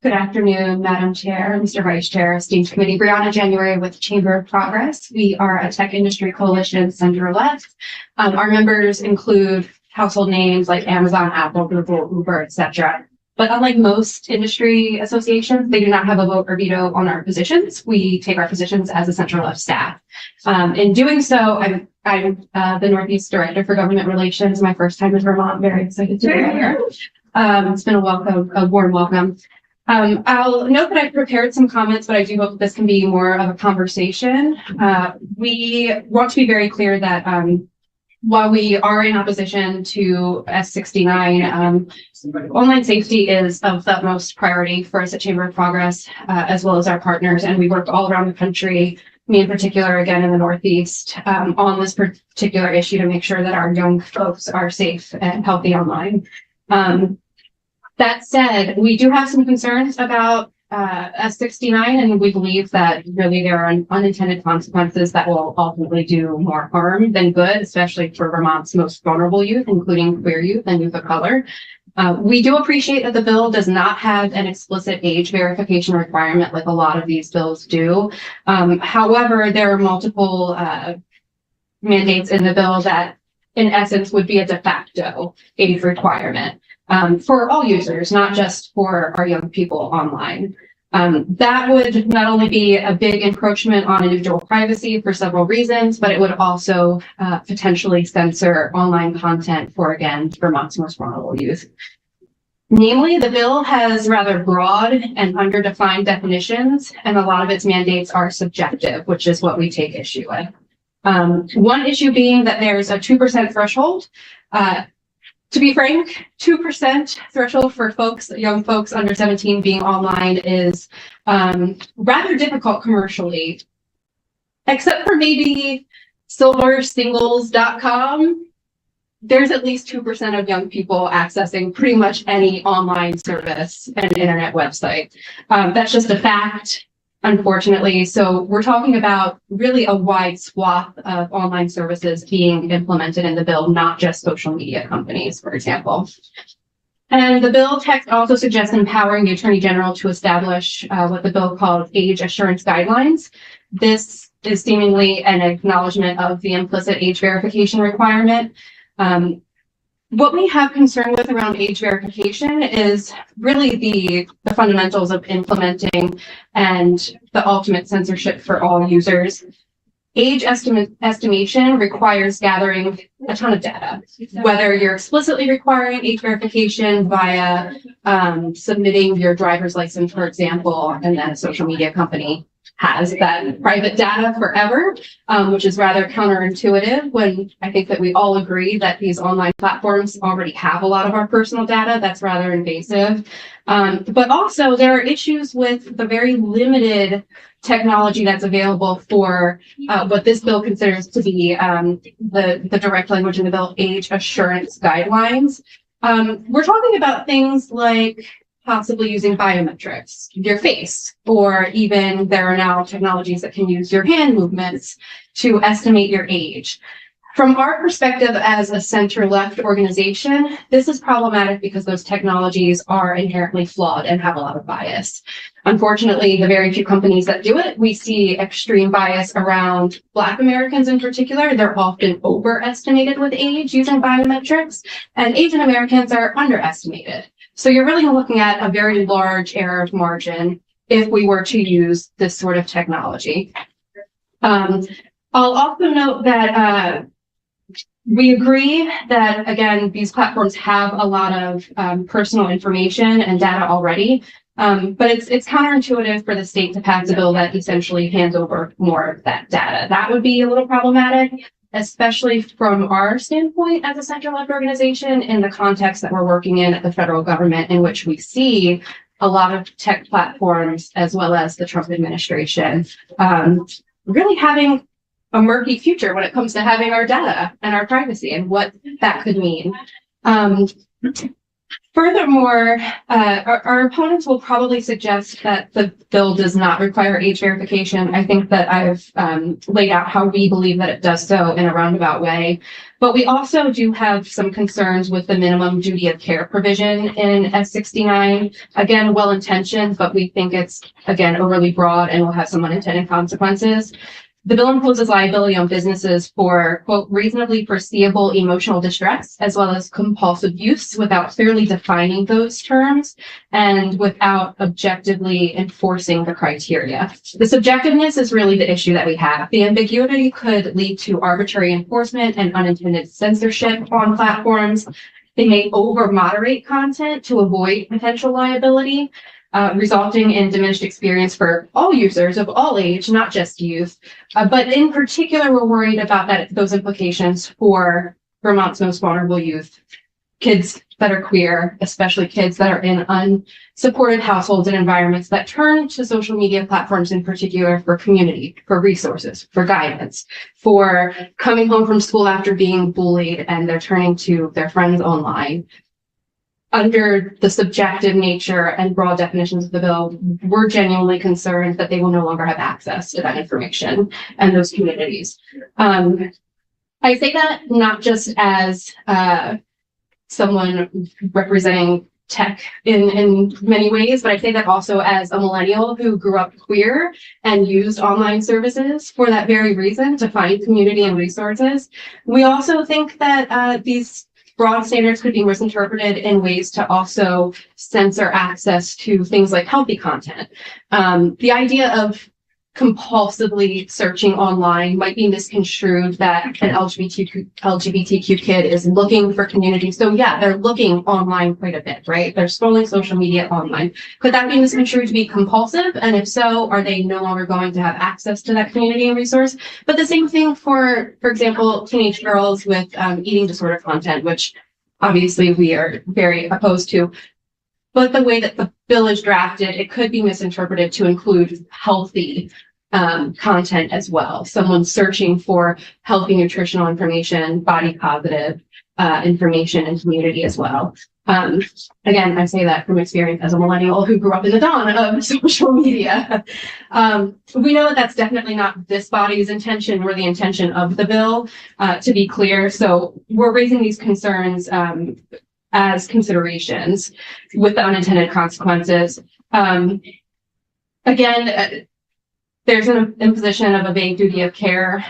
Good afternoon, Madam Chair, Mr. Vice Chair, esteemed committee. Brianna January with Chamber of Progress. We are a tech industry coalition center left. Our members include household names like Amazon, Apple, Google, Uber, etc. But unlike most industry associations, they do not have a vote or veto on our positions. We take our positions as a center left staff. In doing so, I'm the Northeast Director for Government Relations. My first time in Vermont. Very excited to be here. It's been a warm welcome. I'll note that I've prepared some comments, but I do hope this can be more of a conversation. We want to be very clear that while we are in opposition to S69, online safety is of the utmost priority for us at Chamber of Progress, as well as our partners, and we work all around the country, me in particular, again in the Northeast, on this particular issue to make sure that our young folks are safe and healthy online. That said, we do have some concerns about S69, and we believe that really there are unintended consequences that will ultimately do more harm than good, especially for Vermont's most vulnerable youth, including queer youth and youth of color. We do appreciate that the bill does not have an explicit age verification requirement like a lot of these bills do. However, there are multiple mandates in the bill that in essence would be a de facto age requirement. For all users, not just for our young people online. That would not only be a big encroachment on individual privacy for several reasons, but it would also potentially censor online content for, again, Vermont's most vulnerable youth. Namely, the bill has rather broad and underdefined definitions, and a lot of its mandates are subjective, which is what we take issue with. One issue being that there's a 2% threshold. To be frank, 2% threshold for young folks under 17 being online is rather difficult commercially, except for maybe silversingles.com. There's at least 2% of young people accessing pretty much any online service and internet website. That's just a fact, unfortunately. So we're talking about really a wide swath of online services being implemented in the bill, not just social media companies, for example. And the bill text also suggests empowering the Attorney General to establish what the bill called age assurance guidelines. This is seemingly an acknowledgement of the implicit age verification requirement. What we have concern with around age verification is really the fundamentals of implementing and the ultimate censorship for all users. Age estimation requires gathering a ton of data, whether you're explicitly requiring age verification via submitting your driver's license, for example, and then a social media company has that private data forever, which is rather counterintuitive when I think that we all agree that these online platforms already have a lot of our personal data. That's rather invasive. But also there are issues with the very limited technology that's available for what this bill considers to be the direct language in the bill, age assurance guidelines. We're talking about things like possibly using biometrics, your face, or even there are now technologies that can use your hand movements to estimate your age. From our perspective as a center-left organization, this is problematic because those technologies are inherently flawed and have a lot of bias. Unfortunately, the very few companies that do it, we see extreme bias around Black Americans in particular. They're often overestimated with age using biometrics, and Asian Americans are underestimated. So you're really looking at a very large error of margin if we were to use this sort of technology. I'll also note that we agree that, again, these platforms have a lot of personal information and data already, but it's counterintuitive for the state to pass a bill that essentially hands over more of that data. That would be a little problematic, especially from our standpoint as a center-left organization in the context that we're working in at the federal government, in which we see a lot of tech platforms as well as the Trump administration really having a murky future when it comes to having our data and our privacy and what that could mean. Furthermore, our opponents will probably suggest that the bill does not require age verification. I think that I've laid out how we believe that it does so in a roundabout way. But we also do have some concerns with the minimum duty of care provision in S69. Again, well-intentioned, but we think it's, again, overly broad and will have some unintended consequences. The bill imposes liability on businesses for, quote, reasonably foreseeable emotional distress, as well as compulsive use without clearly defining those terms and without objectively enforcing the criteria. The subjectiveness is really the issue that we have. The ambiguity could lead to arbitrary enforcement and unintended censorship on platforms. They may over-moderate content to avoid potential liability. Resulting in diminished experience for all users of all age, not just youth. But in particular, we're worried about those implications for Vermont's most vulnerable youth, kids that are queer, especially kids that are in unsupported households and environments that turn to social media platforms in particular for community, for resources, for guidance, for coming home from school after being bullied and they're turning to their friends online. Under the subjective nature and broad definitions of the bill, we're genuinely concerned that they will no longer have access to that information and those communities. I say that not just as someone representing tech in many ways, but I say that also as a millennial who grew up queer and used online services for that very reason, to find community and resources. We also think that these broad standards could be misinterpreted in ways to also censor access to things like healthy content. The idea of compulsively searching online might be misconstrued that an LGBTQ kid is looking for community. So yeah, they're looking online quite a bit, right? They're scrolling social media online. Could that be misconstrued to be compulsive? And if so, are they no longer going to have access to that community and resource? But the same thing for example, teenage girls with eating disorder content, which obviously we are very opposed to. But the way that the bill is drafted, it could be misinterpreted to include healthy content as well. Someone searching for healthy nutritional information, body positive information and community as well. Again, I say that from experience as a millennial who grew up in the dawn of social media. We know that that's definitely not this body's intention or the intention of the bill, to be clear. So we're raising these concerns as considerations with the unintended consequences. Again, there's an imposition of a vague duty of care.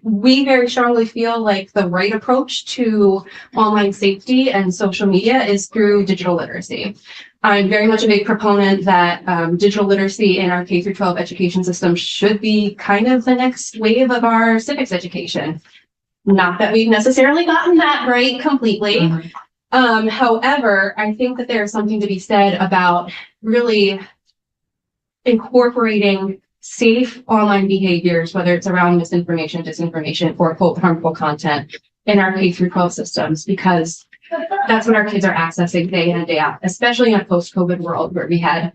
We very strongly feel like the right approach to online safety and social media is through digital literacy. I'm very much a big proponent that digital literacy in our K through 12 education system should be kind of the next wave of our civics education. Not that we've necessarily gotten that right completely. However, I think that there's something to be said about really incorporating safe online behaviors, whether it's around misinformation, disinformation, or quote harmful content in our K through 12 systems, because that's what our kids are accessing day in and day out, especially in a post-COVID world where we had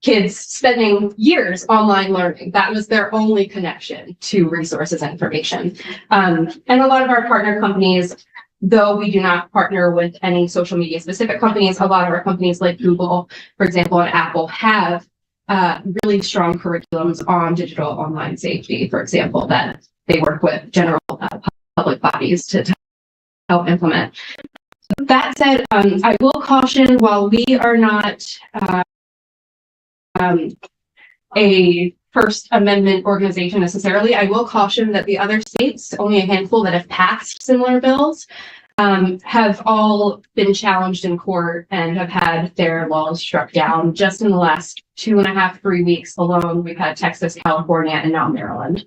kids spending years online learning. That was their only connection to resources and information. And a lot of our partner companies, though we do not partner with any social media specific companies, a lot of our companies like Google, for example, and Apple have really strong curriculums on digital online safety, for example, that they work with general public bodies to help implement. That said, I will caution, while we are not a First Amendment organization necessarily, I will caution that the other states, only a handful that have passed similar bills, have all been challenged in court and have had their laws struck down. Just in the last 2.5, 3 weeks alone, we've had Texas, California, and now Maryland.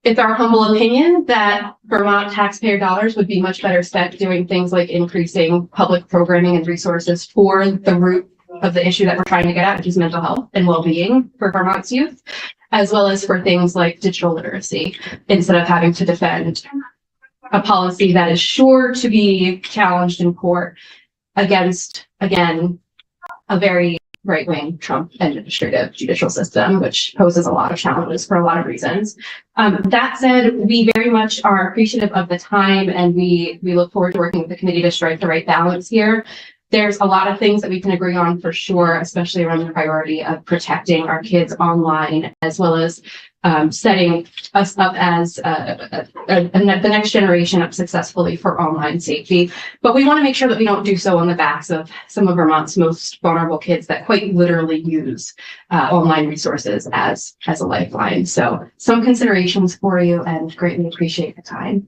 It's our humble opinion that Vermont taxpayer dollars would be much better spent doing things like increasing public programming and resources for the root of the issue that we're trying to get at, which is mental health and well-being for Vermont's youth, as well as for things like digital literacy, instead of having to defend a policy that is sure to be challenged in court against, again, a very right-wing Trump administrative judicial system, which poses a lot of challenges for a lot of reasons. That said, we very much are appreciative of the time, and we look forward to working with the committee to strike the right balance here. There's a lot of things that we can agree on for sure, especially around the priority of protecting our kids online, as well as setting us up as the next generation up successfully for online safety. But we want to make sure that we don't do so on the backs of some of Vermont's most vulnerable kids that quite literally use online resources as a lifeline. So some considerations for you, and greatly appreciate the time.